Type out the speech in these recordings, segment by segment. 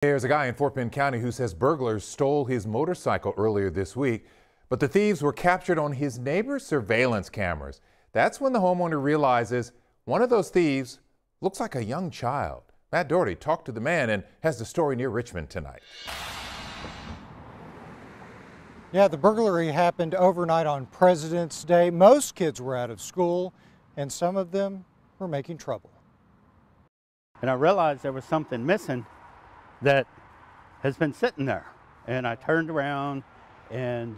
There's a guy in Fort Bend County who says burglars stole his motorcycle earlier this week, but the thieves were captured on his neighbor's surveillance cameras. That's when the homeowner realizes one of those thieves looks like a young child. Matt Doherty talked to the man and has the story near Richmond tonight. Yeah, the burglary happened overnight on President's Day. Most kids were out of school, and some of them were making trouble. And I realized there was something missing that has been sitting there. And I turned around and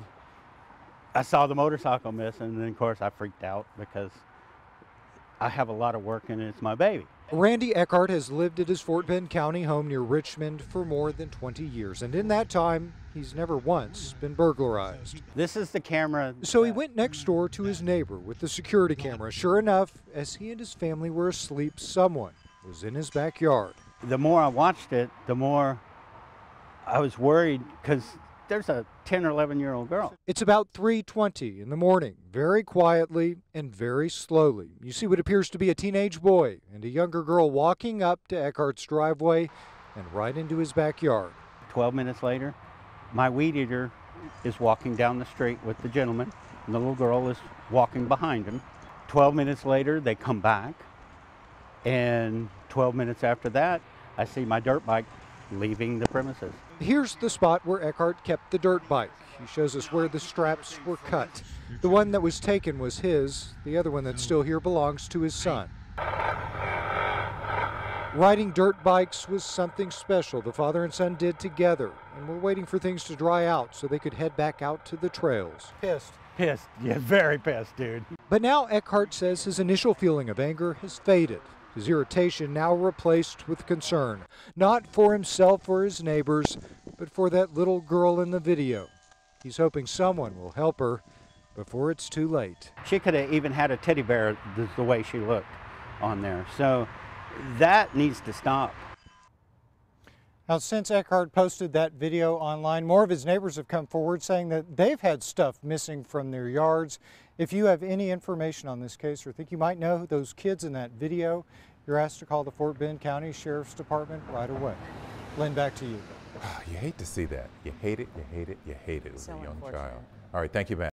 I saw the motorcycle missing, and then of course I freaked out because I have a lot of work and it's my baby. Randy Eckhart has lived at his Fort Bend County home near Richmond for more than 20 years, and in that time, he's never once been burglarized. This is the camera. So he went next door to his neighbor with the security camera. Sure enough, as he and his family were asleep, someone was in his backyard. The more I watched it, the more I was worried because there's a 10 or 11-year-old girl. It's about 3:20 in the morning, very quietly and very slowly. You see what appears to be a teenage boy and a younger girl walking up to Eckhart's driveway and right into his backyard. 12 minutes later, my weed eater is walking down the street with the gentleman, and the little girl is walking behind him. 12 minutes later, they come back, and 12 minutes after that, I see my dirt bike leaving the premises. Here's the spot where Eckhart kept the dirt bike. He shows us where the straps were cut. The one that was taken was his. The other one that's still here belongs to his son. Riding dirt bikes was something special the father and son did together, and we're waiting for things to dry out so they could head back out to the trails. Pissed. Pissed. Yeah, very pissed, dude. But now Eckhart says his initial feeling of anger has faded. His irritation now replaced with concern, not for himself or his neighbors, but for that little girl in the video. He's hoping someone will help her before it's too late. She could have even had a teddy bear the way she looked on there. So that needs to stop. Now, since Eckhart posted that video online, more of his neighbors have come forward saying that they've had stuff missing from their yards. If you have any information on this case or think you might know those kids in that video, you're asked to call the Fort Bend County Sheriff's Department right away. Lynn, back to you. You hate to see that. You hate it, you hate it, you hate it with a young child. All right, thank you, Matt.